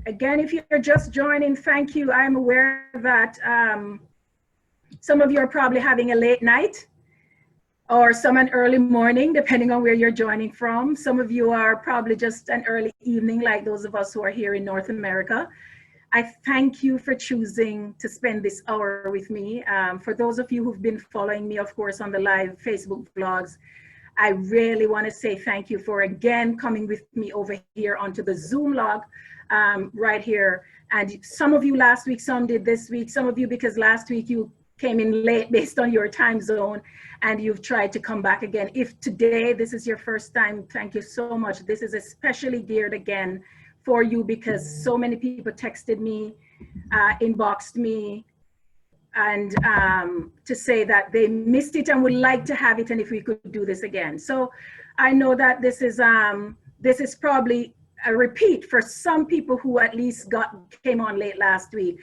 Again, if you're just joining, thank you. I'm aware that some of you are probably having a late night or some an early morning, depending on where you're joining from. Some of you are probably just an early evening, like those of us who are here in North America. I thank you for choosing to spend this hour with me. For those of you who've been following me, of course, on the live Facebook vlogs, I really want to say thank you for again coming with me over here onto the Zoom log right here. And some of you last week, some did this week, some of you because last week you came in late based on your time zone and you've tried to come back again. If today this is your first time, thank you so much. This is especially geared again for you because so many people texted me, inboxed me, and to say that they missed it and would like to have it and if we could do this again. So I know that this is probably a repeat for some people who at least came on late last week.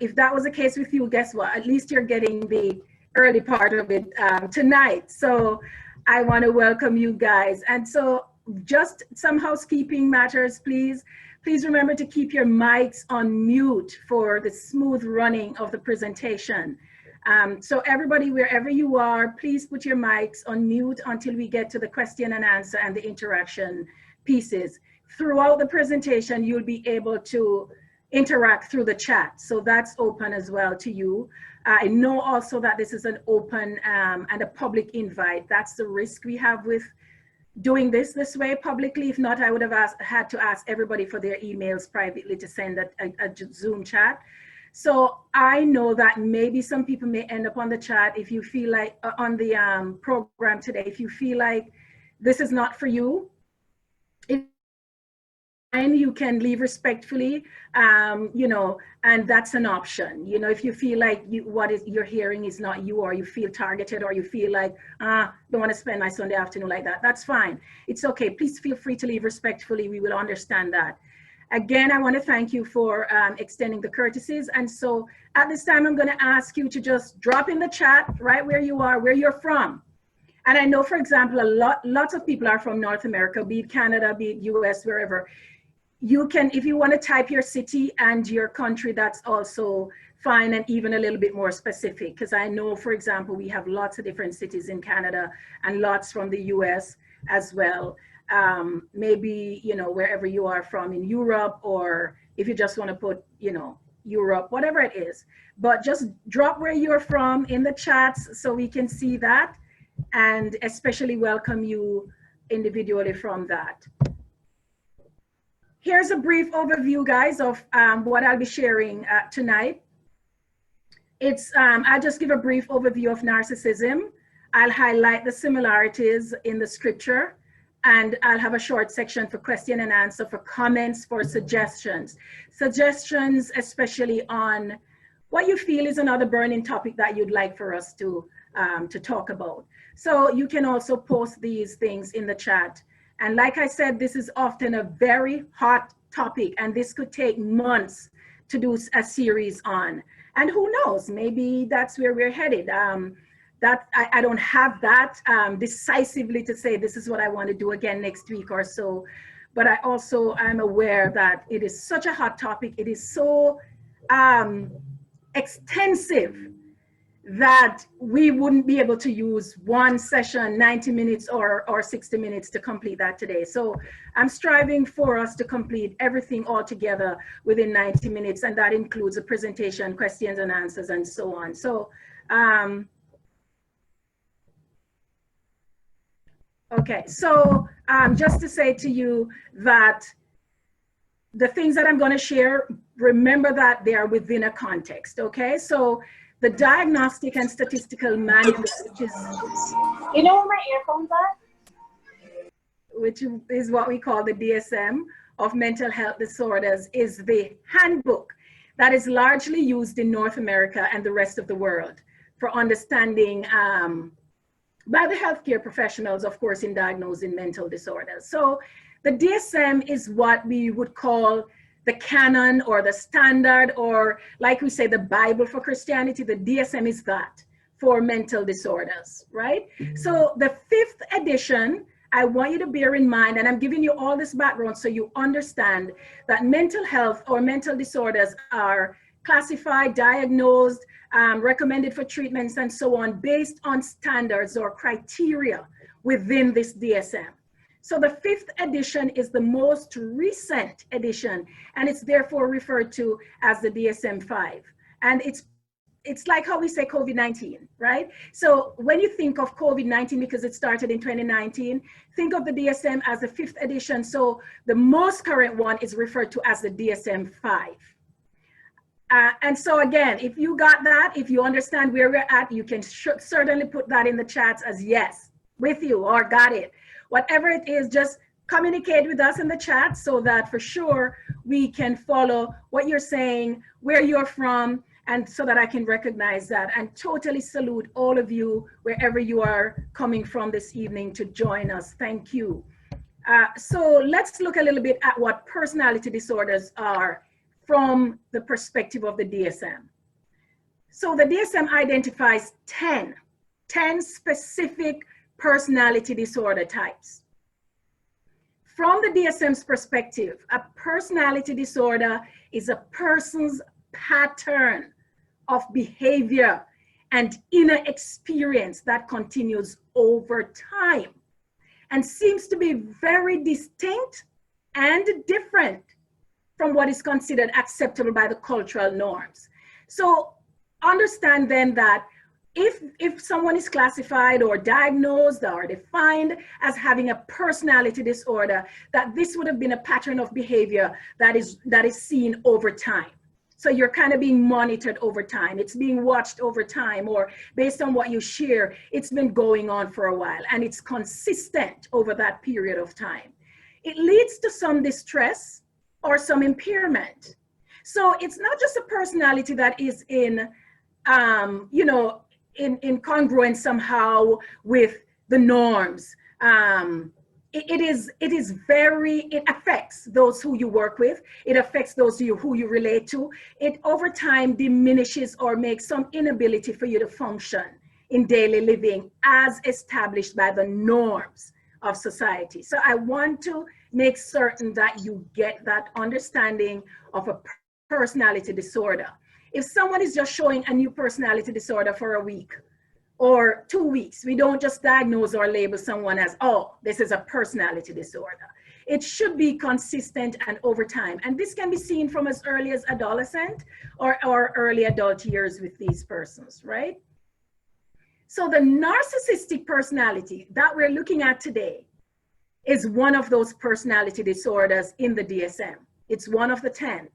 If that was the case with you, guess what? At least you're getting the early part of it tonight. So I want to welcome you guys. And so just some housekeeping matters, please. Please remember to keep your mics on mute for the smooth running of the presentation. So everybody, wherever you are, please put your mics on mute until we get to the question and answer and the interaction pieces. Throughout the presentation, you'll be able to interact through the chat. So that's open as well to you. I know also that this is an open and a public invite. That's the risk we have with doing this way publicly. If not, I would have had to ask everybody for their emails privately to send a Zoom chat. So I know that maybe some people may end up on the chat if you feel like on the program today, if you feel like this is not for you, and you can leave respectfully, you know, and that's an option. You know, if you feel like you're hearing is not you, or you feel targeted, or you feel like, don't want to spend my Sunday afternoon like that, that's fine. It's okay. Please feel free to leave respectfully. We will understand that. Again, I want to thank you for extending the courtesies. And so at this time, I'm going to ask you to just drop in the chat right where you are, where you're from. And I know, for example, lots of people are from North America, be it Canada, be it US, wherever. You can, if you want to type your city and your country, that's also fine, and even a little bit more specific, because I know, for example, we have lots of different cities in Canada and lots from the US as well. Maybe, you know, wherever you are from in Europe, or if you just want to put, you know, Europe, whatever it is. But just drop where you're from in the chats so we can see that, and especially welcome you individually from that. Here's a brief overview, guys, of what I'll be sharing tonight. I'll just give a brief overview of narcissism. I'll highlight the similarities in the scripture, and I'll have a short section for question and answer, for comments, for suggestions. Suggestions, especially on what you feel is another burning topic that you'd like for us to talk about. So you can also post these things in the chat. And like I said, this is often a very hot topic, and this could take months to do a series on. And who knows, maybe that's where we're headed. I don't have that decisively to say this is what I want to do again next week or so. But I also am aware that it is such a hot topic. It is so extensive that we wouldn't be able to use one session, 90 minutes or 60 minutes to complete that today. So I'm striving for us to complete everything all together within 90 minutes, and that includes a presentation, questions and answers, and so on. So, okay, so just to say to you that the things that I'm going to share, remember that they are within a context, okay? So the Diagnostic and Statistical Manual, which is, you know where my earphones are? Which is what we call the DSM of mental health disorders, is the handbook that is largely used in North America and the rest of the world for understanding by the healthcare professionals, of course, in diagnosing mental disorders. So the DSM is what we would call the canon or the standard, or like we say, the Bible for Christianity. The DSM is that for mental disorders, right? So the 5th edition, I want you to bear in mind, and I'm giving you all this background so you understand that mental health or mental disorders are classified, diagnosed, recommended for treatments, and so on, based on standards or criteria within this DSM. So the 5th edition is the most recent edition, and it's therefore referred to as the DSM-5. And it's like how we say COVID-19, right? So when you think of COVID-19, because it started in 2019, think of the DSM as the 5th edition. So the most current one is referred to as the DSM-5. And so again, if you got that, if you understand where we're at, you can certainly put that in the chats as yes, with you, or got it. Whatever it is, just communicate with us in the chat so that for sure we can follow what you're saying, where you're from, and so that I can recognize that, and totally salute all of you wherever you are coming from this evening to join us. Thank you. So let's look a little bit at what personality disorders are from the perspective of the DSM. So the DSM identifies 10 specific personality disorder types. From the DSM's perspective, a personality disorder is a person's pattern of behavior and inner experience that continues over time and seems to be very distinct and different from what is considered acceptable by the cultural norms. So understand then that if someone is classified or diagnosed or defined as having a personality disorder, that this would have been a pattern of behavior that is seen over time. So you're kind of being monitored over time. It's being watched over time, or based on what you share, it's been going on for a while and it's consistent over that period of time. It leads to some distress or some impairment. So it's not just a personality that is in congruence somehow with the norms. It affects those who you work with. It affects those who you relate to. It over time diminishes or makes some inability for you to function in daily living as established by the norms of society. So I want to make certain that you get that understanding of a personality disorder. If someone is just showing a new personality disorder for a week or 2 weeks, we don't just diagnose or label someone as, oh, this is a personality disorder. It should be consistent and over time. And this can be seen from as early as adolescent or early adult years with these persons, right? So the narcissistic personality that we're looking at today is one of those personality disorders in the DSM. It's one of the 10.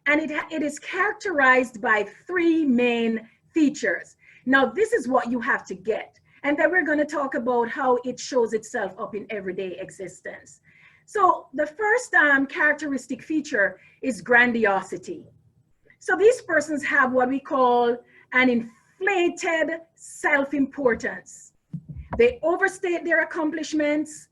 And it is characterized by 3 main features. Now, this is what you have to get. And then we're going to talk about how it shows itself up in everyday existence. So the first characteristic feature is grandiosity. So these persons have what we call an inflated self-importance. They overstate their accomplishments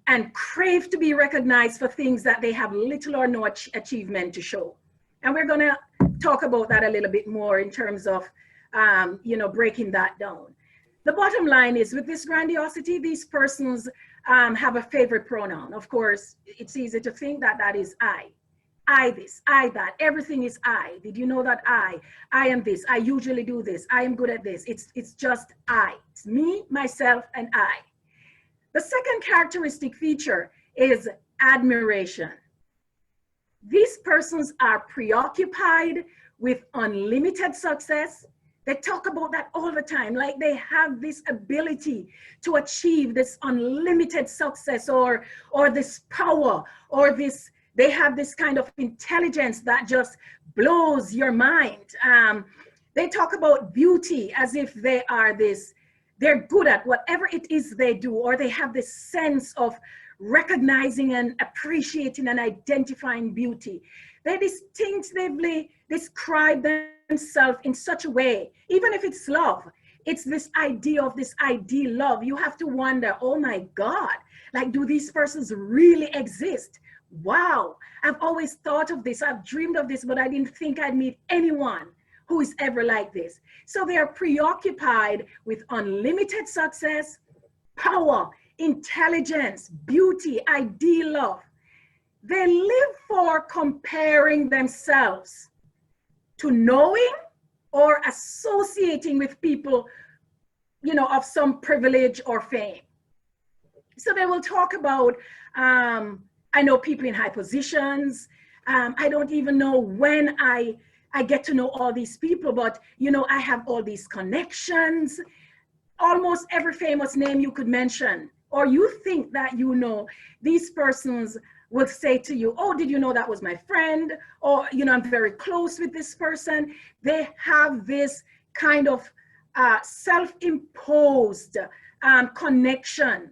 and crave to be recognized for things that they have little or no achievement to show. And we're going to talk about that a little bit more in terms of, breaking that down. The bottom line is, with this grandiosity, these persons have a favorite pronoun. Of course, it's easy to think that that is I. I this, I that, everything is I. Did you know that I am this, I usually do this, I am good at this. It's just I. It's me, myself, and I. The second characteristic feature is admiration. These persons are preoccupied with unlimited success. They talk about that all the time, like they have this ability to achieve this unlimited success or this power or this, they have this kind of intelligence that just blows your mind. They talk about beauty as if they are this, they're good at whatever it is they do, or they have this sense of recognizing and appreciating and identifying beauty. They distinctively describe themselves in such a way, even if it's love, it's this idea of this ideal love. You have to wonder, oh my God, like, do these persons really exist? Wow, I've always thought of this, I've dreamed of this, but I didn't think I'd meet anyone who is ever like this. So they are preoccupied with unlimited success, power, intelligence, beauty, ideal love. They live for comparing themselves to knowing or associating with people, you know, of some privilege or fame. So they will talk about, I know people in high positions. I don't even know when I get to know all these people, but, you know, I have all these connections, almost every famous name you could mention, or you think that you know, these persons will say to you, oh, did you know that was my friend? Or, you know, I'm very close with this person. They have this kind of self-imposed connection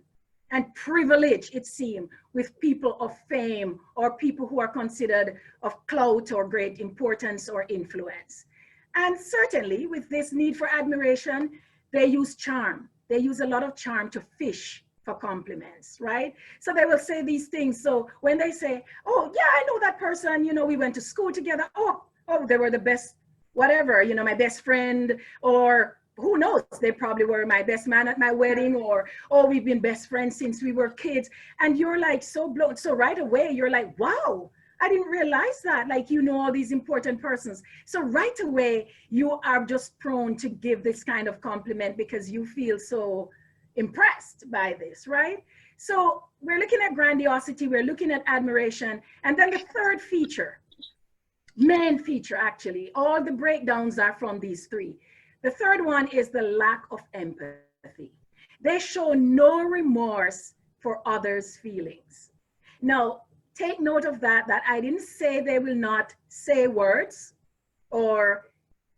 and privilege, it seems, with people of fame or people who are considered of clout or great importance or influence. And certainly with this need for admiration, they use charm. They use a lot of charm to fish for compliments, right? So they will say these things. So when they say, oh, yeah, I know that person, you know, we went to school together. Oh, they were the best, whatever, you know, my best friend, or who knows, they probably were my best man at my wedding, or, oh, we've been best friends since we were kids. And you're like so blown. So right away, you're like, wow, I didn't realize that, like, you know, all these important persons. So right away, you are just prone to give this kind of compliment because you feel so impressed by this, right? So we're looking at grandiosity, we're looking at admiration. And then the third feature, main feature actually, all the breakdowns are from these three. The third one is the lack of empathy. They show no remorse for others' feelings. Now, take note of that I didn't say they will not say words or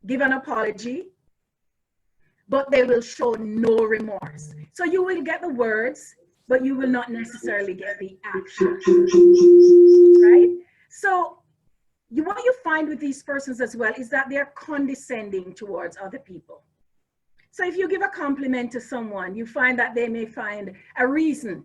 give an apology, but they will show no remorse. So you will get the words, but you will not necessarily get the action, right? So what you find with these persons as well is that they're condescending towards other people. So if you give a compliment to someone, you find that they may find a reason.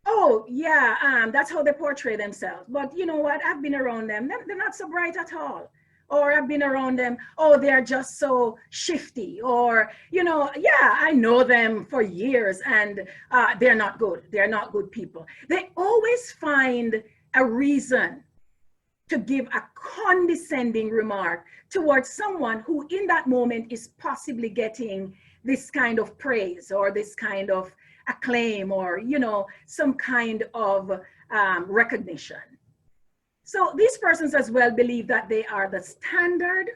Oh, yeah, that's how they portray themselves. But you know what? I've been around them. They're not so bright at all. Or I've been around them. Oh, they're just so shifty. Or, you know, yeah, I know them for years and they're not good. They're not good people. They always find a reason to give a condescending remark towards someone who in that moment is possibly getting this kind of praise or this kind of acclaim or, you know, some kind of recognition. So these persons as well believe that they are the standard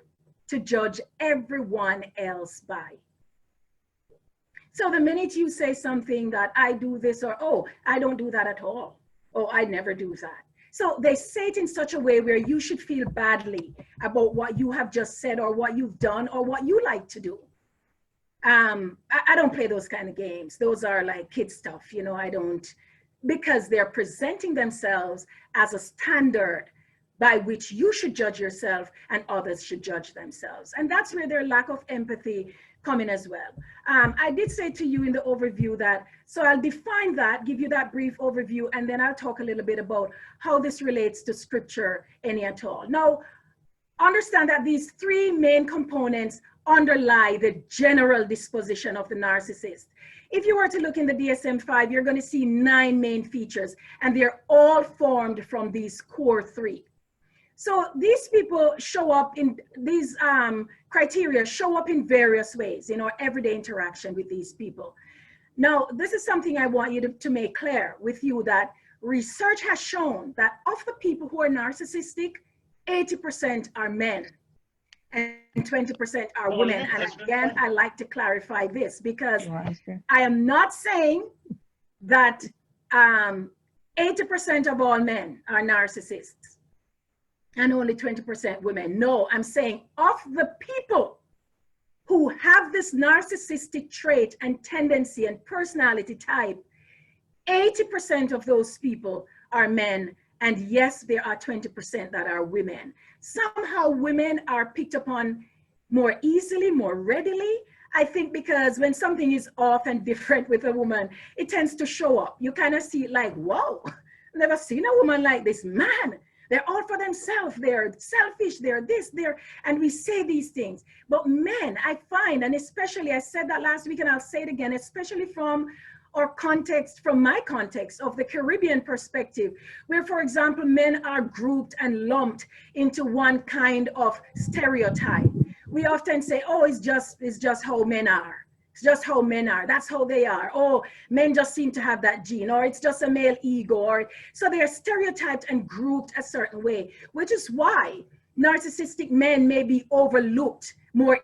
to judge everyone else by. So the minute you say something that I do this or, oh, I don't do that at all. Oh, I never do that. So they say it in such a way where you should feel badly about what you have just said or what you've done or what you like to do. I don't play those kind of games. Those are like kid stuff, you know, I don't, because they're presenting themselves as a standard by which you should judge yourself and others should judge themselves. And that's where their lack of empathy come in as well. I did say to you in the overview that, so I'll define that, give you that brief overview, and then I'll talk a little bit about how this relates to scripture, any at all. Now, understand that these three main components underlie the general disposition of the narcissist. If you were to look in the DSM-5, you're going to see 9 main features, and they're all formed from these core 3. So these people show up in these criteria, show up in various ways in our everyday interaction with these people. Now, this is something I want you to make clear with you, that research has shown that of the people who are narcissistic, 80% are men and 20% are women. And again, I like to clarify this because I am not saying that 80% of all men are narcissists and only 20% women. No, I'm saying of the people who have this narcissistic trait and tendency and personality type, 80% of those people are men. And yes, there are 20% that are women. Somehow women are picked upon more easily, more readily. I think because when something is off and different with a woman, it tends to show up. You kind of see it like, whoa, never seen a woman like this. Man, they're all for themselves. They're selfish. They're this, they're, and we say these things. But men, I find, and especially, I said that last week and I'll say it again, especially from or context, from my context of the Caribbean perspective, where, for example, men are grouped and lumped into one kind of stereotype. We often say, oh, it's just how men are. It's just how men are. That's how they are. Oh, men just seem to have that gene, or it's just a male ego. Or so they are stereotyped and grouped a certain way, which is why narcissistic men may be overlooked more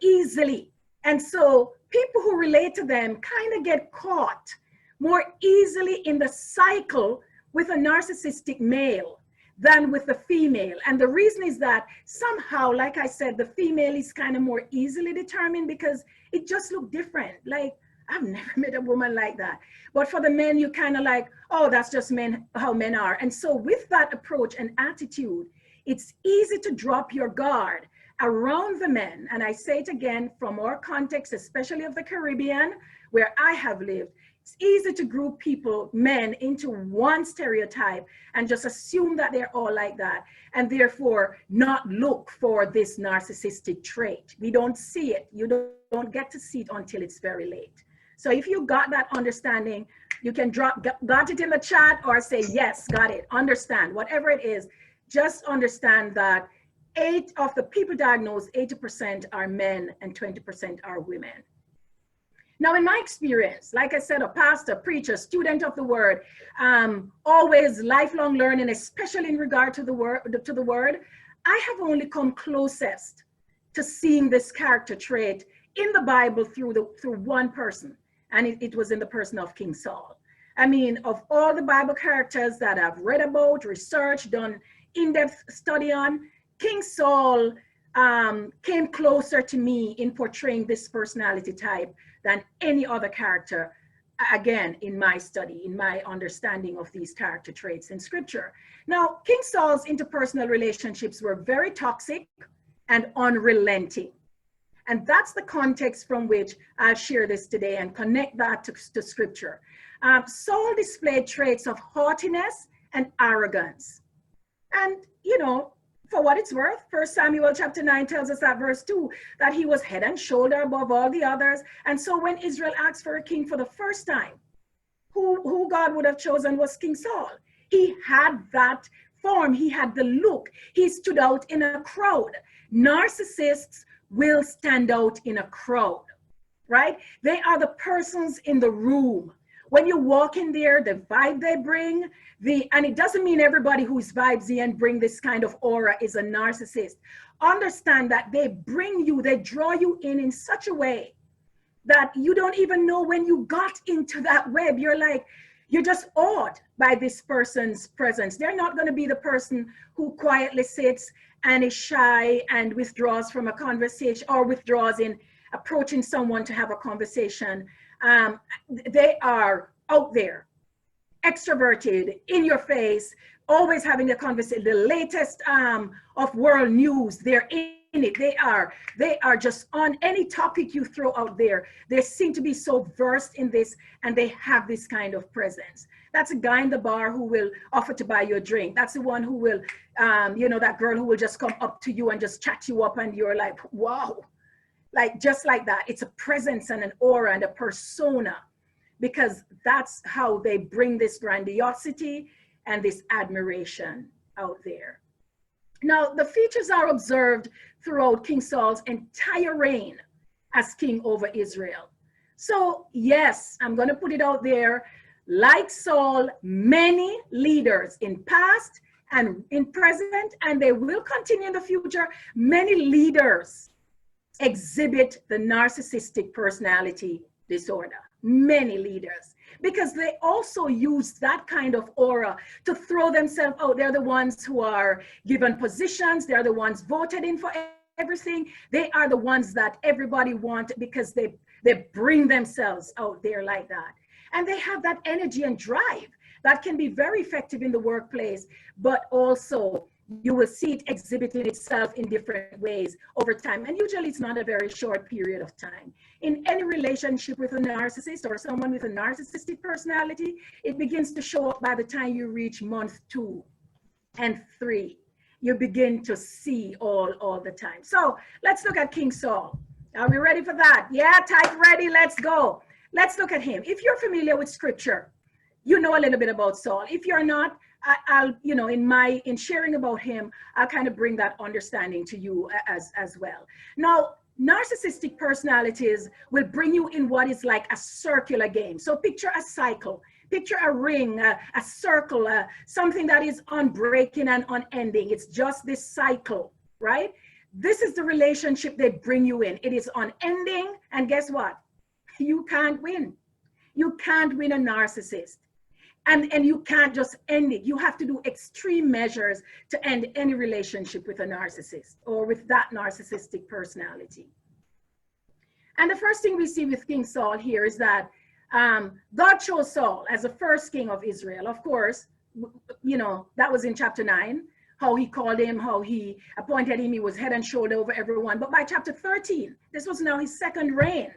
easily. And so people who relate to them kind of get caught more easily in the cycle with a narcissistic male than with the female. And the reason is that somehow, like I said, the female is kind of more easily determined because it just looked different. Like, I've never met a woman like that. But for the men, you kind of like, oh, that's just men, how men are. And so with that approach and attitude, it's easy to drop your guard around the men. And I say it again, from our context, especially of the Caribbean, where I have lived, it's easy to group people, men, into one stereotype and just assume that they're all like that, and therefore not look for this narcissistic trait. We don't see it. You don't get to see it until it's very late. So if you got that understanding, you can got it in the chat or say, yes, got it, understand, whatever it is. Just understand that 8 of the people diagnosed, 80% are men and 20% are women. Now, in my experience, like I said, a pastor, preacher, student of the word, always lifelong learning, especially in regard to the word, I have only come closest to seeing this character trait in the Bible through one person, and it was in the person of King Saul. I mean, of all the Bible characters that I've read about, researched, done in-depth study on, King Saul came closer to me in portraying this personality type than any other character, again, in my study, in my understanding of these character traits in scripture. Now, King Saul's interpersonal relationships were very toxic and unrelenting. And that's the context from which I'll share this today and connect that to scripture. Saul displayed traits of haughtiness and arrogance. And, you know, for what it's worth, 1 Samuel chapter 9 tells us that verse 2, that he was head and shoulder above all the others. And so when Israel asked for a king for the first time, who God would have chosen was King Saul. He had that form, he had the look, he stood out in a crowd. Narcissists will stand out in a crowd, right? They are the persons in the room. When you walk in there, the vibe they bring, and it doesn't mean everybody who's vibesy and bring this kind of aura is a narcissist. Understand that they bring you, they draw you in such a way that you don't even know when you got into that web. You're just awed by this person's presence. They're not going to be the person who quietly sits and is shy and withdraws from a conversation or withdraws in approaching someone to have a conversation. They are out there, extroverted, in your face, always having a conversation, the latest of world news, they're in it. They are just on any topic you throw out there. They seem to be so versed in this, and they have this kind of presence. That's a guy in the bar who will offer to buy you a drink. That's the one who will, that girl who will just come up to you and just chat you up, and you're like, wow. Like, just like that. It's a presence and an aura and a persona, because that's how they bring this grandiosity and this admiration out there. Now, the features are observed throughout King Saul's entire reign as king over Israel. So yes, I'm going to put it out there. Like Saul, many leaders in past and in present, and they will continue in the future, many leaders exhibit the narcissistic personality disorder. Many leaders, because they also use that kind of aura to throw themselves out. They're the ones who are given positions. They're the ones voted in for everything. They are the ones that everybody wants because they bring themselves out there like that. And they have that energy and drive that can be very effective in the workplace, but also you will see it exhibiting itself in different ways over time. And usually it's not a very short period of time. In any relationship with a narcissist or someone with a narcissistic personality, it begins to show up by the time you reach month 2 and 3. You begin to see all the time. So let's look at King Saul. Are we ready for that? Yeah, type ready, let's go. let's look at him. If you're familiar with scripture, you know a little bit about Saul. If you're not, I'll, you know, in sharing about him, I'll kind of bring that understanding to you as well. Now, narcissistic personalities will bring you in what is like a circular game. So picture a cycle, picture a ring, a circle, something that is unbreaking and unending. It's just this cycle, right? This is the relationship they bring you in. It is unending, and guess what? You can't win. You can't win a narcissist. And you can't just end it. You have to do extreme measures to end any relationship with a narcissist or with that narcissistic personality. And the first thing we see with King Saul here is that God chose Saul as the first king of Israel. Of course, you know, that was in chapter 9, how he called him, how he appointed him. He was head and shoulder over everyone. But by chapter 13, this was now his second reign.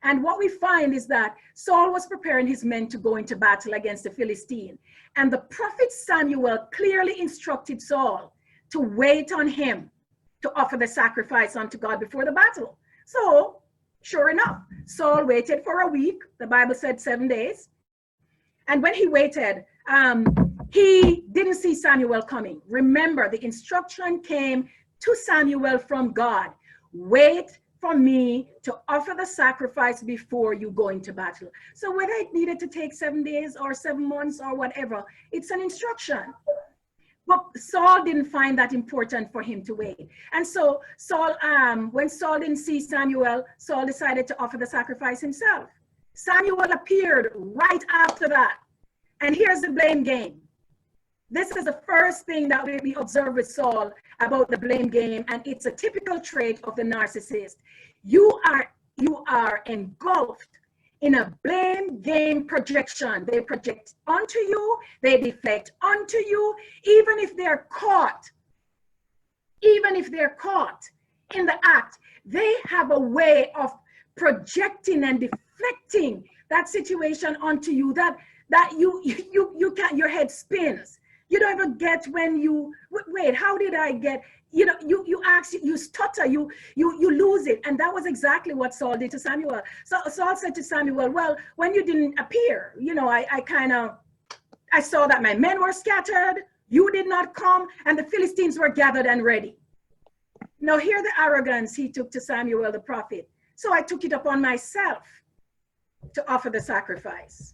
And what we find is that Saul was preparing his men to go into battle against the Philistine. And the prophet Samuel clearly instructed Saul to wait on him to offer the sacrifice unto God before the battle. So, sure enough, Saul waited for a week. The Bible said 7 days. And when he waited, he didn't see Samuel coming. Remember, the instruction came to Samuel from God. Wait for me to offer the sacrifice before you go into battle. So whether it needed to take 7 days or 7 months or whatever, it's an instruction. But Saul didn't find that important for him to wait. And so Saul, when Saul didn't see Samuel, Saul decided to offer the sacrifice himself. Samuel appeared right after that. And here's the blame game. This is the first thing that we observe with Saul about the blame game, and it's a typical trait of the narcissist. You are engulfed in a blame game projection. They project onto you, they deflect onto you, even if they're caught in the act, they have a way of projecting and deflecting that situation onto you that you can't, your head spins. You don't even get when you, wait, how did I get, you know, you ask, you stutter, you lose it. And that was exactly what Saul did to Samuel. So Saul said to Samuel, well, when you didn't appear, you know, I saw that my men were scattered, you did not come, and the Philistines were gathered and ready. Now hear the arrogance he took to Samuel the prophet. So I took it upon myself to offer the sacrifice.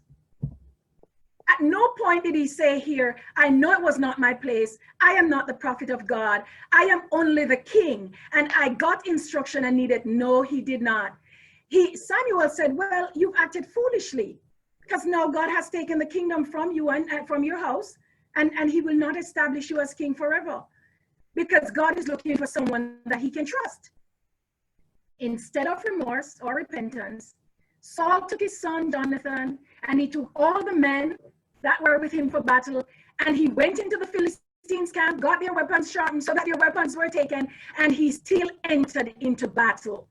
At no point did he say here, I know it was not my place. I am not the prophet of God. I am only the king. And I got instruction and needed. No, he did not. Samuel said, well, you've acted foolishly because now God has taken the kingdom from you and from your house, and he will not establish you as king forever because God is looking for someone that he can trust. Instead of remorse or repentance, Saul took his son Jonathan and he took all the men that were with him for battle, and he went into the Philistines' camp, got their weapons sharpened so that their weapons were taken, and he still entered into battle.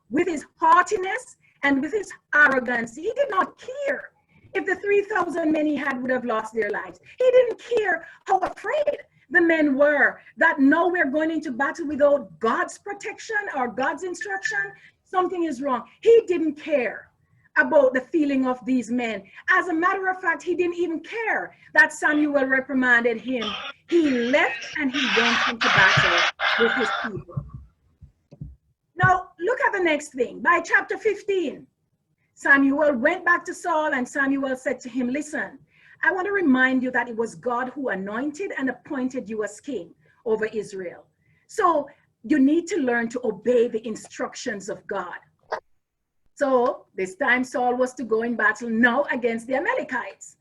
With his haughtiness and with his arrogance, he did not care if the 3,000 men he had would have lost their lives. He didn't care how afraid the men were that now we're going into battle without God's protection or God's instruction. Something is wrong. He didn't care about the feeling of these men. As a matter of fact, he didn't even care that Samuel reprimanded him. He left and he went into battle with his people. Now, look at the next thing. By chapter 15, Samuel went back to Saul and Samuel said to him, listen, I want to remind you that it was God who anointed and appointed you as king over Israel. So you need to learn to obey the instructions of God. So this time Saul was to go in battle now against the Amalekites.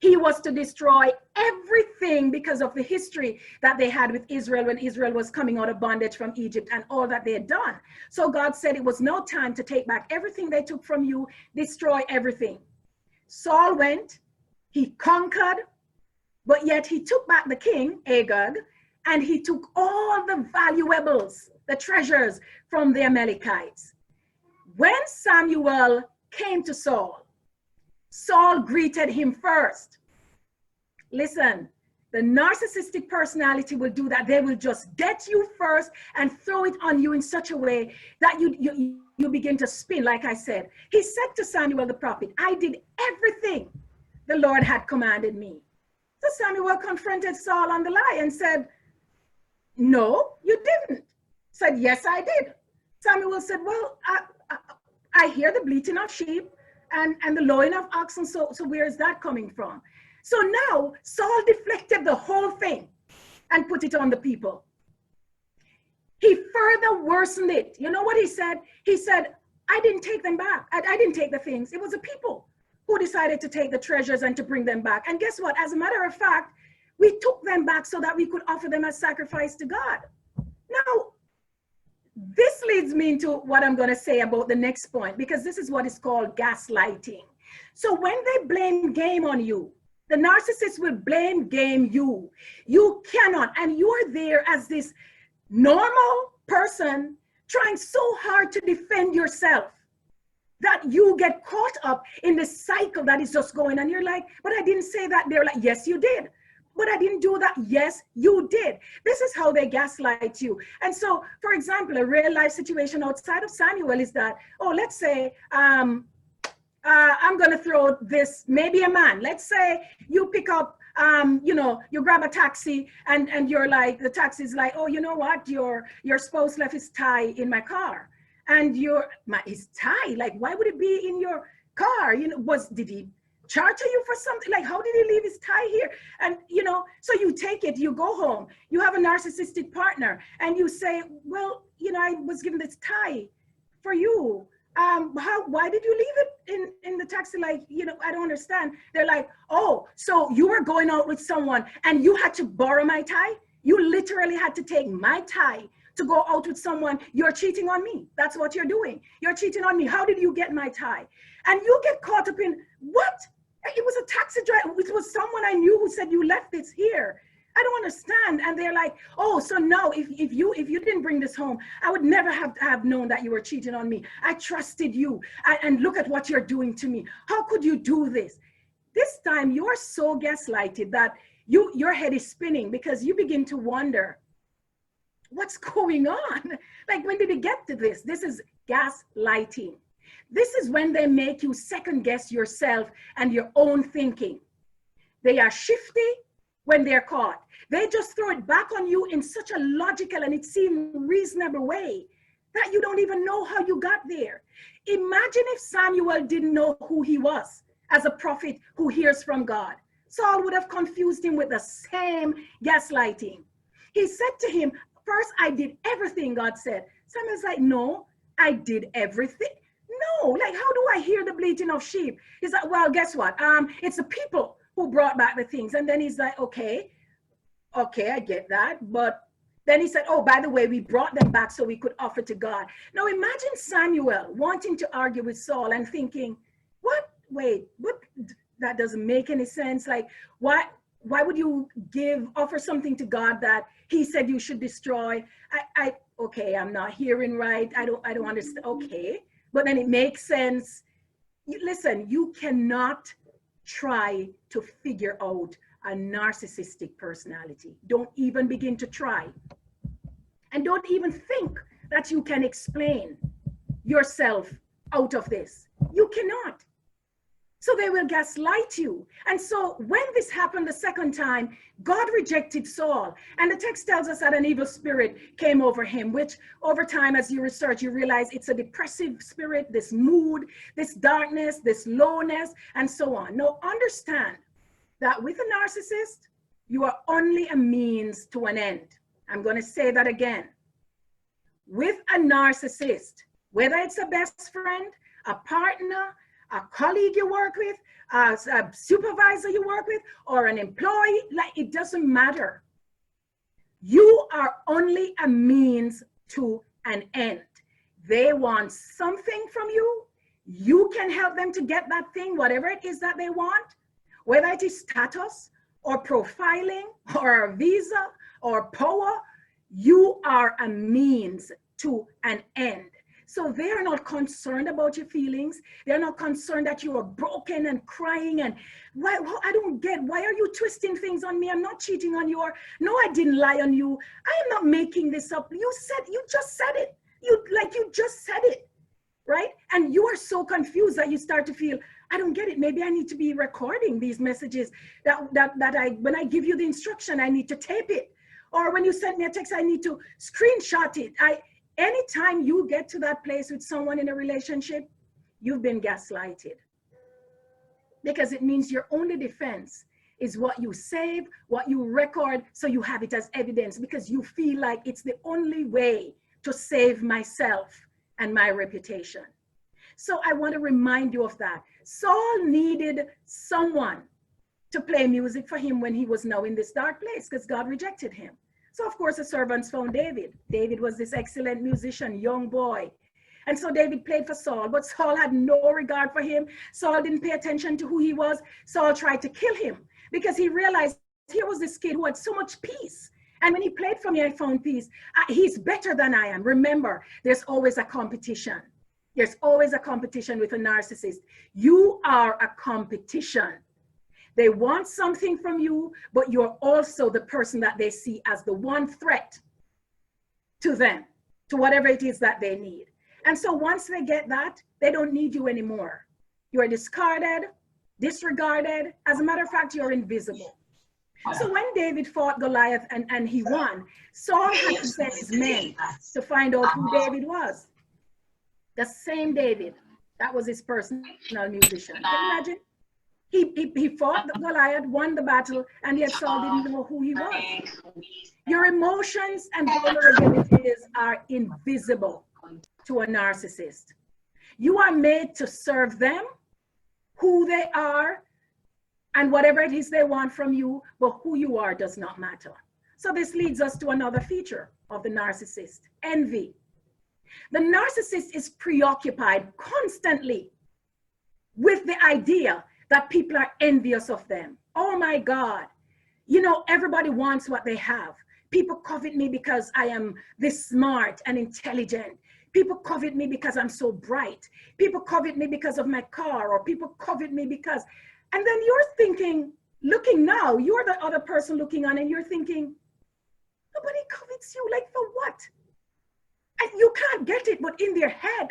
He was to destroy everything because of the history that they had with Israel when Israel was coming out of bondage from Egypt and all that they had done. So God said it was no time to take back everything they took from you, destroy everything. Saul went, he conquered, but yet he took back the king, Agag, and he took all the valuables, the treasures from the Amalekites. When Samuel came to Saul, Saul greeted him first. Listen, The narcissistic personality will do that. They will just get you first and throw it on you in such a way that you begin to spin. Like I said, he said to Samuel the prophet, I did everything the Lord had commanded me. So Samuel confronted Saul on the lie and said, no, you didn't. Said, yes, I did. Samuel said, well, I hear the bleating of sheep and the lowing of oxen. So where is that coming from? So now Saul deflected the whole thing and put it on the people. He further worsened it. You know what he said? He said, I didn't take them back. I didn't take the things. It was the people who decided to take the treasures and to bring them back. And guess what? As a matter of fact, we took them back so that we could offer them as sacrifice to God. Now, this leads me into what I'm going to say about the next point, because this is what is called gaslighting. So when they blame game on you, the narcissist will blame game you. You cannot, and you are there as this normal person trying so hard to defend yourself that you get caught up in the cycle that is just going on. You're like, but I didn't say that. They're like, yes, you did. But I didn't do that. Yes, you did. This is how they gaslight you. And so, for example, a real life situation outside of Samuel is that, oh, let's say, I'm going to throw this, maybe a man. Let's say you pick up, you grab a taxi and you're like, the taxi's like, oh, you know what? Your spouse left his tie in my car. And his tie, like, why would it be in your car? Did he charter you for something? Like, how did he leave his tie here? And, so you take it, you go home, you have a narcissistic partner and you say, well, I was given this tie for you. Why did you leave it in the taxi? Like, I don't understand. They're like, oh, so you were going out with someone and you had to borrow my tie? You literally had to take my tie to go out with someone. You're cheating on me. That's what you're doing. You're cheating on me. How did you get my tie? And you get caught up in, what? It was a taxi driver. It was someone I knew who said you left this here. I don't understand. And they're like, oh, so no, if you didn't bring this home, I would never have known that you were cheating on me. I trusted you. And look at what you're doing to me. How could you do this? This time you're so gaslighted that your head is spinning because you begin to wonder, what's going on? Like, when did it get to this? This is gaslighting. This is when they make you second guess yourself and your own thinking. They are shifty when they're caught. They just throw it back on you in such a logical and it seems reasonable way that you don't even know how you got there. Imagine if Samuel didn't know who he was as a prophet who hears from God. Saul would have confused him with the same gaslighting. He said to him, first, I did everything God said. Samuel's like, no, I did everything. No, like, how do I hear the bleating of sheep? He's like, well, guess what? It's the people who brought back the things. And then he's like, okay, I get that. But then he said, oh, by the way, we brought them back so we could offer to God. Now imagine Samuel wanting to argue with Saul and thinking, what? Wait, what? That doesn't make any sense. Like, why would you offer something to God that he said you should destroy? Okay, I'm not hearing right. I don't understand. Okay. But then it makes sense. Listen, you cannot try to figure out a narcissistic personality. Don't even begin to try. And don't even think that you can explain yourself out of this. You cannot. So they will gaslight you. And so when this happened the second time, God rejected Saul. And the text tells us that an evil spirit came over him, which over time, as you research, you realize it's a depressive spirit, this mood, this darkness, this lowness, and so on. Now understand that with a narcissist, you are only a means to an end. I'm going to say that again. With a narcissist, whether it's a best friend, a partner, a colleague you work with, a supervisor you work with, or an employee, like, it doesn't matter. You are only a means to an end. They want something from you. You can help them to get that thing, whatever it is that they want, whether it is status or profiling or a visa or power. You are a means to an end. So they are not concerned about your feelings. They're not concerned that you are broken and crying and why, I don't get, why are you twisting things on me? I'm not cheating on you. Or no, I didn't lie on you. I am not making this up. You just said it. You just said it, right? And you are so confused that you start to feel, I don't get it. Maybe I need to be recording these messages when I give you the instruction, I need to tape it. Or when you send me a text, I need to screenshot it. Anytime you get to that place with someone in a relationship, you've been gaslighted. Because it means your only defense is what you save, what you record, so you have it as evidence, because you feel like it's the only way to save myself and my reputation. So I want to remind you of that. Saul needed someone to play music for him when he was now in this dark place, because God rejected him. So of course the servants found David. David was this excellent musician, young boy. And so David played for Saul, but Saul had no regard for him. Saul didn't pay attention to who he was. Saul tried to kill him because he realized here was this kid who had so much peace. And when he played for me, I found peace. He's better than I am. Remember, there's always a competition. There's always a competition with a narcissist. You are a competition. They want something from you, but you're also the person that they see as the one threat to them, to whatever it is that they need. And so once they get that, they don't need you anymore. You're discarded, disregarded. As a matter of fact, you're invisible. So when David fought Goliath and he won, Saul had to send his men to find out who David was. The same David, that was his personal musician. Can you imagine? He fought the Goliath, won the battle, and yet Saul didn't know who he was. Your emotions and vulnerabilities are invisible to a narcissist. You are made to serve them, who they are, and whatever it is they want from you, but who you are does not matter. So this leads us to another feature of the narcissist, envy. The narcissist is preoccupied constantly with the idea that people are envious of them. Oh my God, you know, everybody wants what they have. People covet me because I am this smart and intelligent. People covet me because I'm so bright. People covet me because of my car, or people covet me because, and then you're thinking, looking now, you're the other person looking on and you're thinking, nobody covets you, like for what? And you can't get it, but in their head,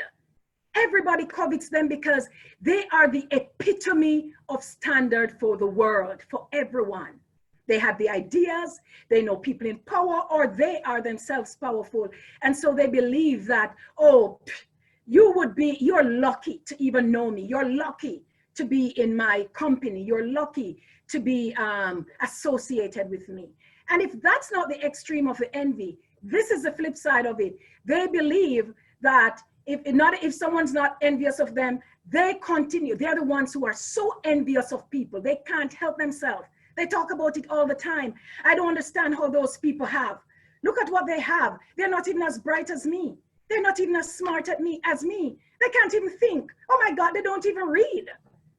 everybody covets them because they are the epitome of standard for the world, for everyone. They have the ideas, they know people in power, or they are themselves powerful. And so they believe that, oh, you're lucky to even know me. You're lucky to be in my company. You're lucky to be associated with me. And if that's not the extreme of the envy, this is the flip side of it. They believe that if someone's not envious of them, they continue. They're the ones who are so envious of people. They can't help themselves. They talk about it all the time. I don't understand how those people have. Look at what they have. They're not even as bright as me. They're not even as smart as me. They can't even think. Oh my God, they don't even read.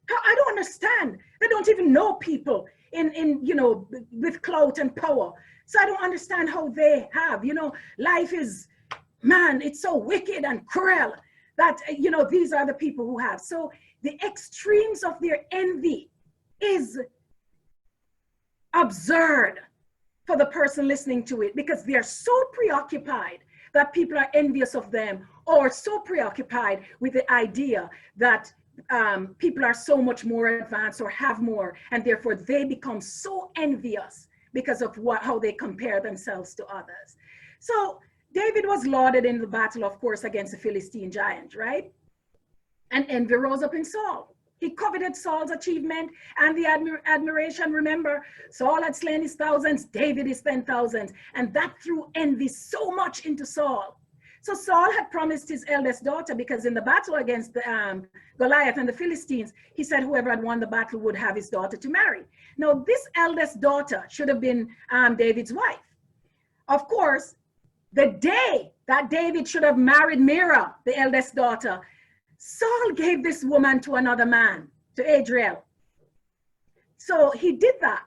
I don't understand. They don't even know people with clout and power. So I don't understand how they have, life is, man, it's so wicked and cruel that, these are the people who have. So the extremes of their envy is absurd for the person listening to it, because they're so preoccupied that people are envious of them, or so preoccupied with the idea that people are so much more advanced or have more, and therefore they become so envious because of how they compare themselves to others. So David was lauded in the battle, of course, against the Philistine giant, right? And envy rose up in Saul. He coveted Saul's achievement and the admiration. Remember, Saul had slain his thousands, David his 10,000s, and that threw envy so much into Saul. So Saul had promised his eldest daughter, because in the battle against Goliath and the Philistines, he said whoever had won the battle would have his daughter to marry. Now, this eldest daughter should have been David's wife. Of course, the day that David should have married Mira, the eldest daughter, Saul gave this woman to another man, to Adriel. So he did that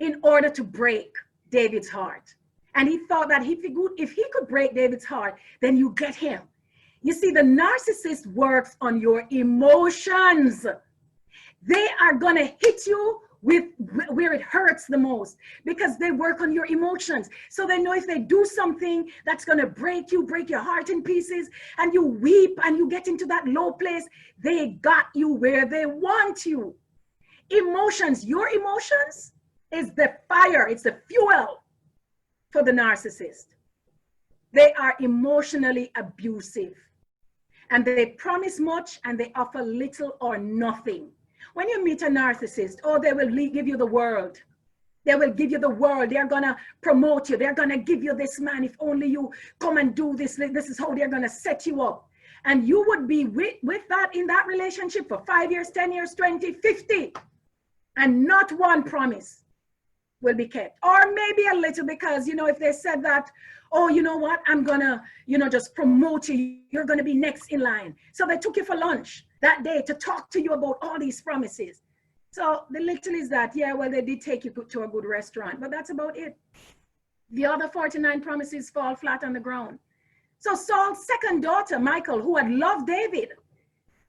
in order to break David's heart. And he thought that if he could break David's heart, then you get him. You see, the narcissist works on your emotions. They are going to hit you with where it hurts the most, because they work on your emotions. So they know if they do something that's going to break you, break your heart in pieces, and you weep and you get into that low place, they got you where they want you. Emotions, your emotions is the fire, it's the fuel for the narcissist. They are emotionally abusive, and they promise much and they offer little or nothing. When you meet a narcissist, oh, they will give you the world. They will give you the world. They're going to promote you. They're going to give you this man. If only you come and do this. This is how they're going to set you up. And you would be with that in that relationship for 5 years, 10 years, 20, 50. And not one promise will be kept. Or maybe a little, because, you know, if they said that, oh, you know what, I'm going to, you know, just promote you. You're going to be next in line. So they took you for lunch that day to talk to you about all these promises. So the little is that, yeah, well, they did take you to a good restaurant, but that's about it. The other 49 promises fall flat on the ground. So Saul's second daughter, Michal, who had loved David,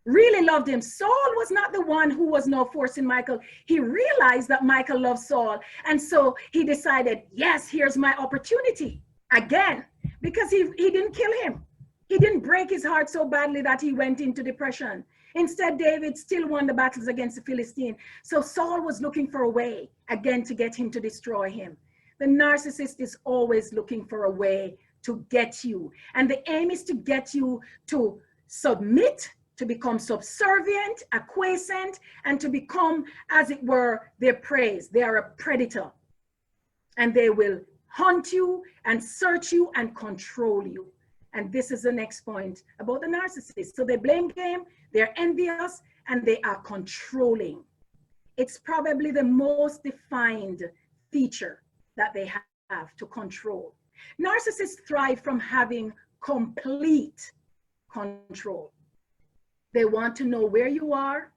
really loved him. Saul was not the one who was now forcing Michal. He realized that Michal loved Saul. And so he decided, yes, here's my opportunity again, because he didn't kill him. He didn't break his heart so badly that he went into depression. Instead, David still won the battles against the Philistine. So Saul was looking for a way again to get him to destroy him. The narcissist is always looking for a way to get you. And the aim is to get you to submit, to become subservient, acquiescent, and to become, as it were, their prey. They are a predator. And they will hunt you and search you and control you. And this is the next point about the narcissist. So they blame game, they're envious, and they are controlling. It's probably the most defined feature that they have, to control. Narcissists thrive from having complete control. They want to know where you are,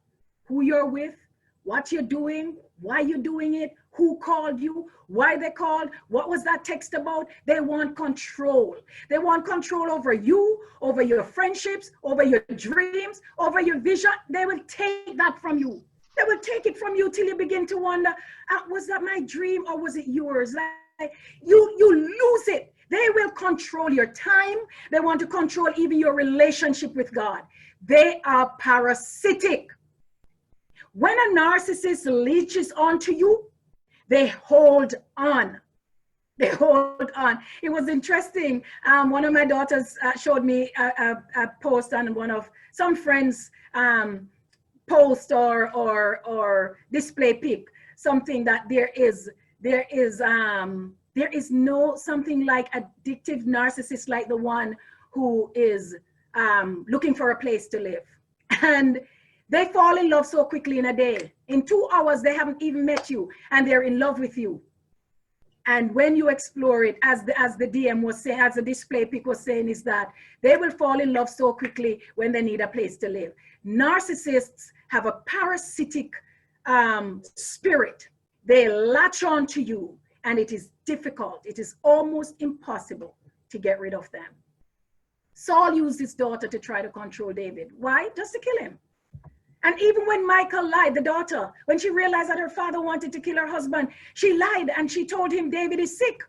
who you're with, what you're doing, why you're doing it, who called you, why they called, what was that text about. They want control. They want control over you, over your friendships, over your dreams, over your vision. They will take that from you. They will take it from you till you begin to wonder, was that my dream or was it yours? Like, you lose it. They will control your time. They want to control even your relationship with God. They are parasitic. When a narcissist leeches onto you, they hold on. They hold on. It was interesting. One of my daughters showed me a post on one of some friends' post or display pic. Something that there is no something like addictive narcissist like the one who is looking for a place to live. And they fall in love so quickly in a day. In 2 hours, they haven't even met you, and they're in love with you. And when you explore it, as the DM was saying, as the display pic was saying, is that they will fall in love so quickly when they need a place to live. Narcissists have a parasitic spirit. They latch on to you, and it is difficult. It is almost impossible to get rid of them. Saul used his daughter to try to control David. Why? Just to kill him. And even when Michal lied, the daughter, when she realized that her father wanted to kill her husband, she lied and she told him David is sick.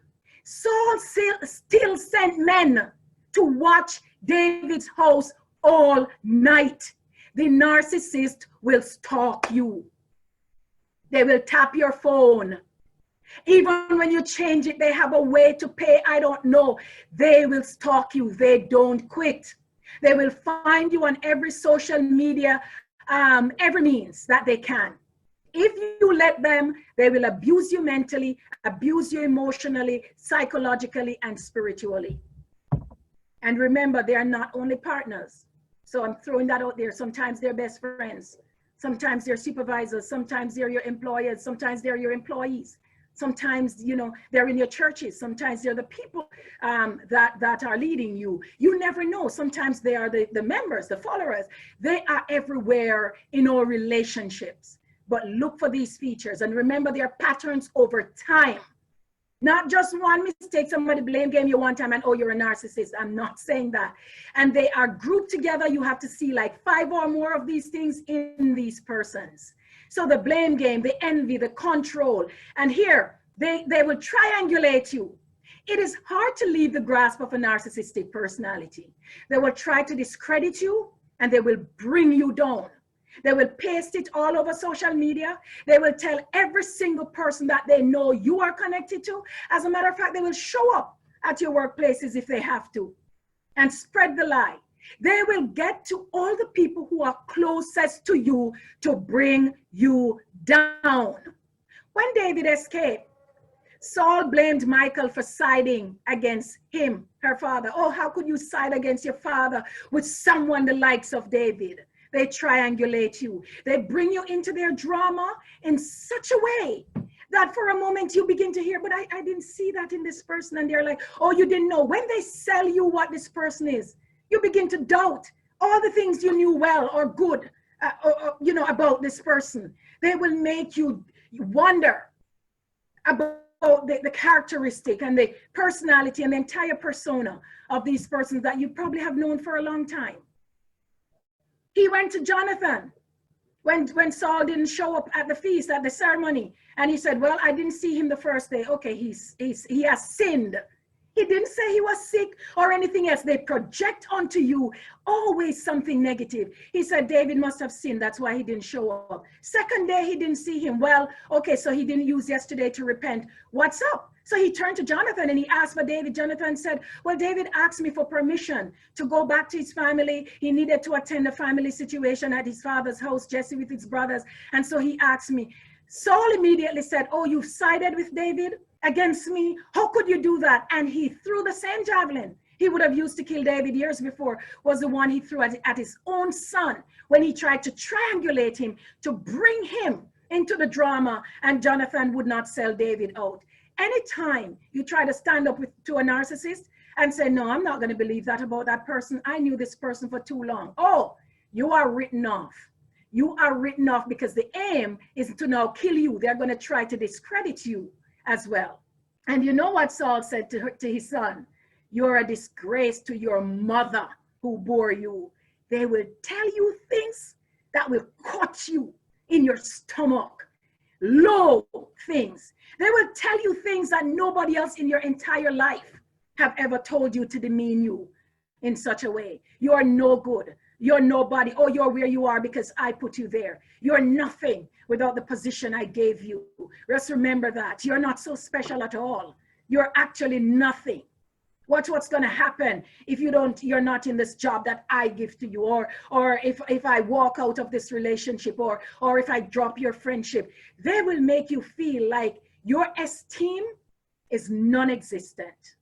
Saul still sent men to watch David's house all night. The narcissist will stalk you. They will tap your phone. Even when you change it, they have a way to pay. I don't know. They will stalk you. They don't quit. They will find you on every social media, every means that they can. If you let them, they will abuse you mentally, abuse you emotionally, psychologically, and spiritually. And remember, they are not only partners. So I'm throwing that out there. Sometimes they're best friends. Sometimes they're supervisors. Sometimes they're your employers. Sometimes they're your employees. Sometimes, you know, they're in your churches. Sometimes they're the people that are leading you. You never know. Sometimes they are the members, the followers. They are everywhere in our relationships. But look for these features. And remember, there are patterns over time. Not just one mistake, somebody blame game you one time and, oh, you're a narcissist. I'm not saying that. And they are grouped together. You have to see like 5 or more of these things in these persons. So the blame game, the envy, the control. And here, they will triangulate you. It is hard to leave the grasp of a narcissistic personality. They will try to discredit you and they will bring you down. They will paste it all over social media. They will tell every single person that they know you are connected to. As a matter of fact, they will show up at your workplaces if they have to and spread the lie. They will get to all the people who are closest to you to bring you down. When David escaped, Saul blamed Michal for siding against him, her father. Oh, how could you side against your father with someone the likes of David? They triangulate you. They bring you into their drama in such a way that for a moment you begin to hear, but I didn't see that in this person. And they're like, oh, you didn't know. When they sell you what this person is, you begin to doubt all the things you knew well or good, about this person. They will make you wonder about the characteristic and the personality and the entire persona of these persons that you probably have known for a long time. He went to Jonathan when Saul didn't show up at the feast, at the ceremony. And he said, well, I didn't see him the first day. Okay, he has sinned. He didn't say he was sick or anything else. They project onto you always something negative. He said, David must have sinned. That's why he didn't show up. Second day, he didn't see him. Well, okay, so he didn't use yesterday to repent. What's up? So he turned to Jonathan and he asked for David. Jonathan said, well, David asked me for permission to go back to his family. He needed to attend a family situation at his father's house, Jesse with his brothers. And so he asked me. Saul immediately said, oh, you sided with David against me? How could you do that? And he threw the same javelin he would have used to kill David years before, was the one he threw at his own son when he tried to triangulate him to bring him into the drama, and Jonathan would not sell David out. Anytime you try to stand up to a narcissist and say, no, I'm not going to believe that about that person. I knew this person for too long. Oh, you are written off. You are written off because the aim is to now kill you. They're going to try to discredit you as well. And you know what Saul said to his son? You're a disgrace to your mother who bore you. They will tell you things that will cut you in your stomach. Low things. They will tell you things that nobody else in your entire life have ever told you to demean you in such a way. You are no good. You're nobody. Oh, you're where you are because I put you there. You're nothing without the position I gave you. Just remember that. You're not so special at all. You're actually nothing. Watch what's going to happen if you're not in this job that I give to you, or if I walk out of this relationship, or if I drop your friendship. They will make you feel like your esteem is non-existent.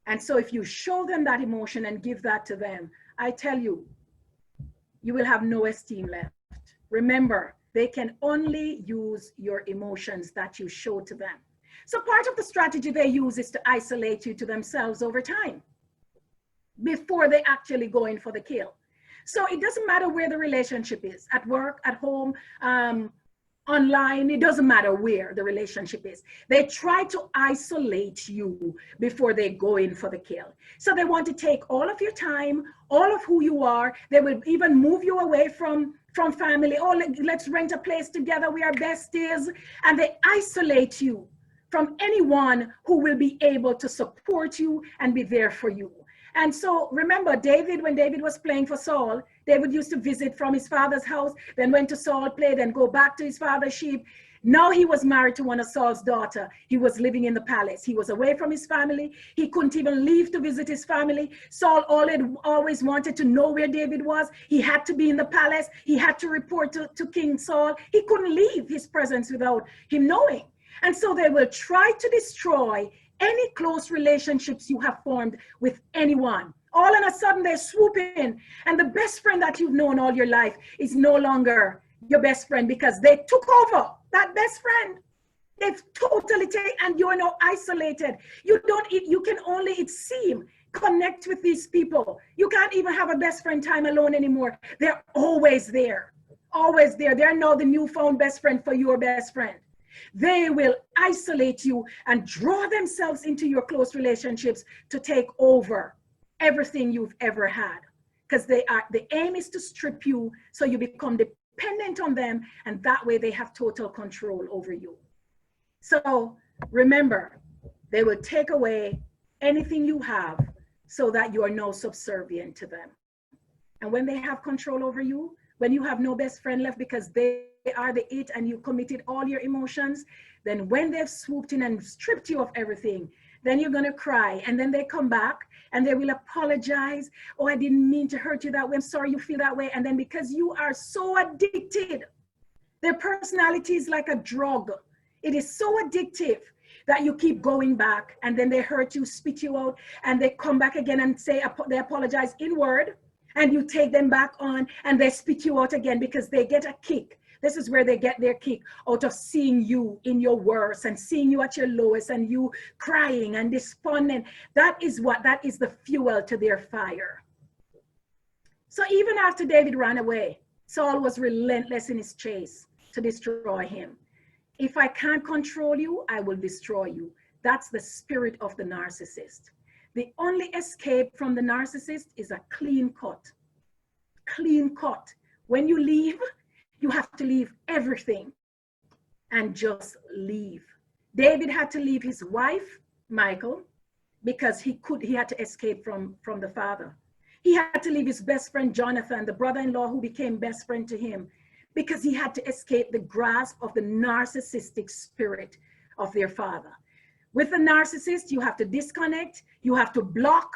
And so if you show them that emotion and give that to them, I tell you, you will have no esteem left. Remember, they can only use your emotions that you show to them. So part of the strategy they use is to isolate you to themselves over time before they actually go in for the kill. So it doesn't matter where the relationship is, at work, at home, online, it doesn't matter where the relationship is. They try to isolate you before they go in for the kill. So they want to take all of your time, all of who you are. They will even move you away from family. Oh, let's rent a place together. We are besties. And they isolate you from anyone who will be able to support you and be there for you. And so remember, David, when David was playing for Saul, David used to visit from his father's house, then went to Saul, play, then go back to his father's sheep. Now he was married to one of Saul's daughter. He was living in the palace. He was away from his family. He couldn't even leave to visit his family. Saul always wanted to know where David was. He had to be in the palace. He had to report to King Saul. He couldn't leave his presence without him knowing. And so they will try to destroy any close relationships you have formed with anyone. All of a sudden they swoop in, and the best friend that you've known all your life is no longer your best friend because they took over that best friend. They've totally taken, and you're now isolated. You can only, it seems, connect with these people. You can't even have a best friend time alone anymore. They're always there, always there. They're now the newfound best friend for your best friend. They will isolate you and draw themselves into your close relationships to take over everything you've ever had. Because the aim is to strip you so you become dependent on them, and that way they have total control over you. So remember, they will take away anything you have so that you are now subservient to them. And when they have control over you, when you have no best friend left because they are the it and you committed all your emotions, then when they've swooped in and stripped you of everything, then you're going to cry. And then they come back and they will apologize. Oh, I didn't mean to hurt you that way. I'm sorry you feel that way. And then because you are so addicted, their personality is like a drug. It is so addictive that you keep going back, and then they hurt you, spit you out, and they come back again and say they apologize in word, and you take them back on and they spit you out again because they get a kick. This is where they get their kick, out of seeing you in your worst and seeing you at your lowest and you crying and despondent. That is the fuel to their fire. So even after David ran away, Saul was relentless in his chase to destroy him. If I can't control you, I will destroy you. That's the spirit of the narcissist. The only escape from the narcissist is a clean cut. Clean cut. When you leave, you have to leave everything and just leave. David had to leave his wife, Michal, because he had to escape from the father. He had to leave his best friend, Jonathan, the brother-in-law who became best friend to him, because he had to escape the grasp of the narcissistic spirit of their father. With a narcissist, you have to disconnect, you have to block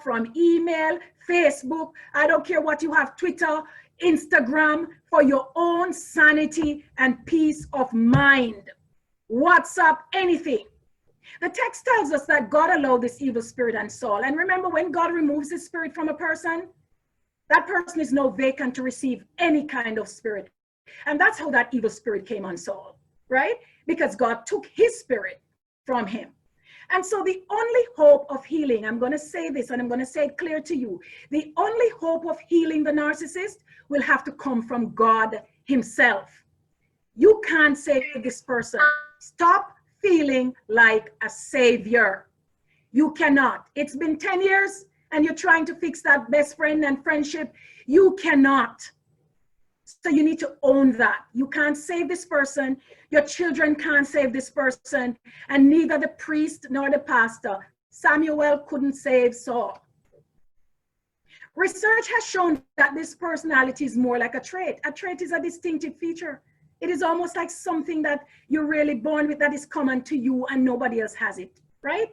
from email, Facebook, I don't care what you have, Twitter, Instagram, for your own sanity and peace of mind. WhatsApp, anything. The text tells us that God allowed this evil spirit on Saul. And remember, when God removes the spirit from a person, that person is now vacant to receive any kind of spirit. And that's how that evil spirit came on Saul, right? Because God took his spirit from him. And so the only hope of healing, I'm going to say this and I'm going to say it clear to you, the only hope of healing the narcissist will have to come from God himself. You can't save this person. Stop feeling like a savior. You cannot. It's been 10 years and you're trying to fix that best friend and friendship. You cannot. So you need to own that. You can't save this person. Your children can't save this person. And neither the priest nor the pastor. Samuel couldn't save Saul. Research has shown that this personality is more like a trait. A trait is a distinctive feature. It is almost like something that you're really born with that is common to you and nobody else has it, right?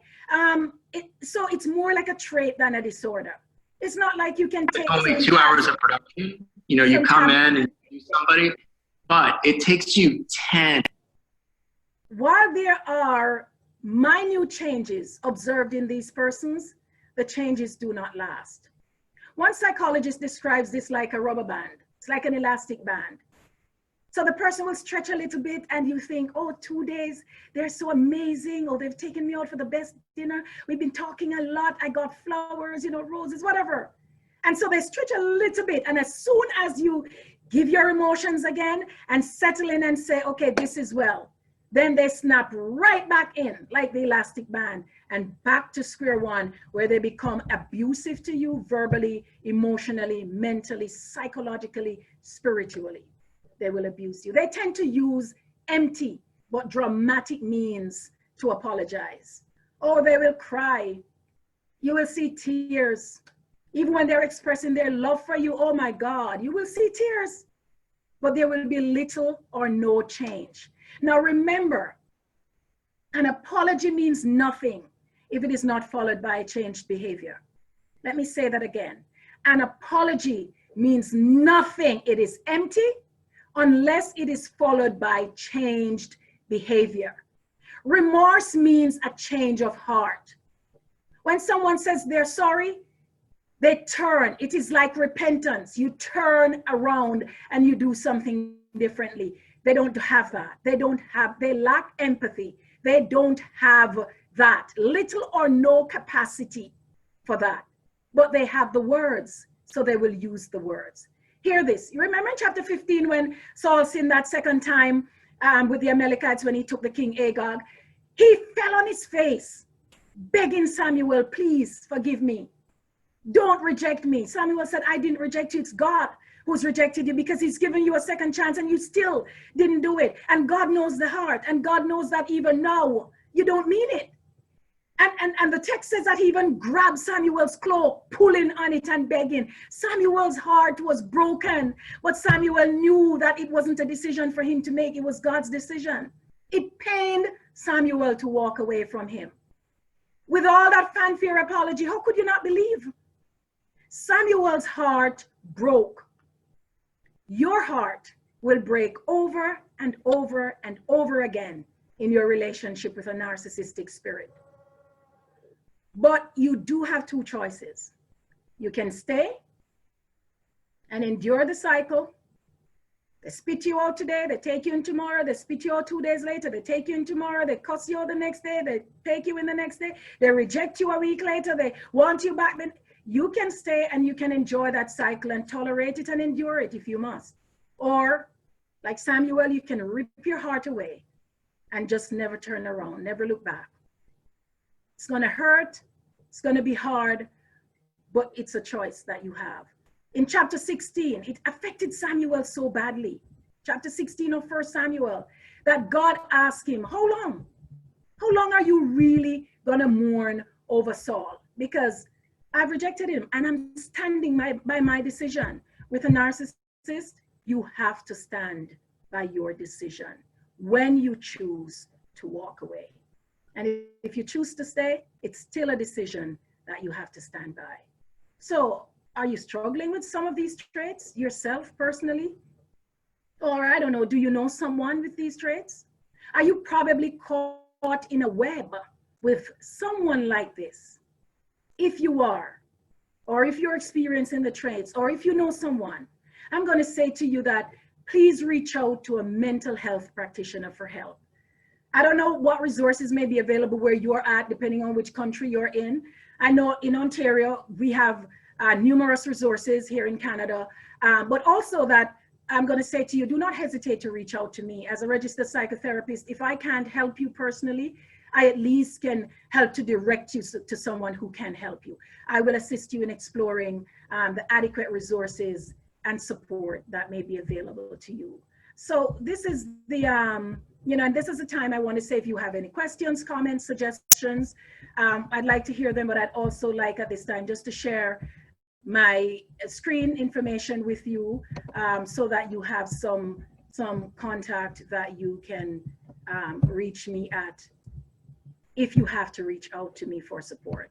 So it's more like a trait than a disorder. It's not like you can take only 2 hours of production. You know, you come in and do somebody, but it takes you 10. While there are minute changes observed in these persons, the changes do not last. One psychologist describes this like a rubber band. It's like an elastic band. So the person will stretch a little bit and you think, oh, 2 days, they're so amazing. Oh, they've taken me out for the best dinner. We've been talking a lot. I got flowers, you know, roses, whatever. And so they stretch a little bit. And as soon as you give your emotions again and settle in and say, okay, this is well, then they snap right back in like the elastic band and back to square one, where they become abusive to you verbally, emotionally, mentally, psychologically, spiritually. They will abuse you. They tend to use empty but dramatic means to apologize. Oh, they will cry. You will see tears. Even when they're expressing their love for you, oh my God, you will see tears. But there will be little or no change. Now remember, an apology means nothing if it is not followed by a changed behavior. Let me say that again. An apology means nothing. It is empty unless it is followed by changed behavior. Remorse means a change of heart. When someone says they're sorry, they turn. It is like repentance. You turn around and you do something differently. They don't have that. They lack empathy. They don't have that. Little or no capacity for that. But they have the words, so they will use the words. Hear this. You remember in chapter 15 when Saul sinned that second time with the Amalekites when he took the king Agag. He fell on his face, begging Samuel, please forgive me. Don't reject me. Samuel said, I didn't reject you. It's God who's rejected you because he's given you a second chance and you still didn't do it. And God knows the heart. And God knows that even now you don't mean it. And the text says that he even grabbed Samuel's cloak, pulling on it and begging. Samuel's heart was broken, but Samuel knew that it wasn't a decision for him to make. It was God's decision. It pained Samuel to walk away from him. With all that fanfare apology, how could you not believe? Samuel's heart broke. Your heart will break over and over and over again in your relationship with a narcissistic spirit. But you do have two choices. You can stay and endure the cycle. They spit you out today, they take you in tomorrow, they spit you out 2 days later, they take you in tomorrow, they cuss you out the next day, they take you in the next day, they reject you a week later, they want you back. Then you can stay and you can enjoy that cycle and tolerate it and endure it if you must. Or like Samuel, you can rip your heart away and just never turn around, never look back. It's going to hurt, it's going to be hard, but it's a choice that you have. In chapter 16, it affected Samuel so badly. Chapter 16 of 1 Samuel, that God asked him, how long? How long are you really going to mourn over Saul? Because I've rejected him and I'm standing by my decision. With a narcissist, you have to stand by your decision when you choose to walk away. And if you choose to stay, it's still a decision that you have to stand by. So are you struggling with some of these traits yourself personally? Or I don't know, do you know someone with these traits? Are you probably caught in a web with someone like this? If you are, or if you're experiencing the traits, or if you know someone, I'm going to say to you that please reach out to a mental health practitioner for help. I don't know what resources may be available where you're at, depending on which country you're in. I know in Ontario, we have numerous resources here in Canada, but also that I'm going to say to you, do not hesitate to reach out to me as a registered psychotherapist. If I can't help you personally, I at least can help to direct you to someone who can help you. I will assist you in exploring the adequate resources and support that may be available to you. So this is the, and this is the time I want to say if you have any questions, comments, suggestions, I'd like to hear them, but I'd also like at this time just to share my screen information with you so that you have some contact that you can reach me at if you have to reach out to me for support.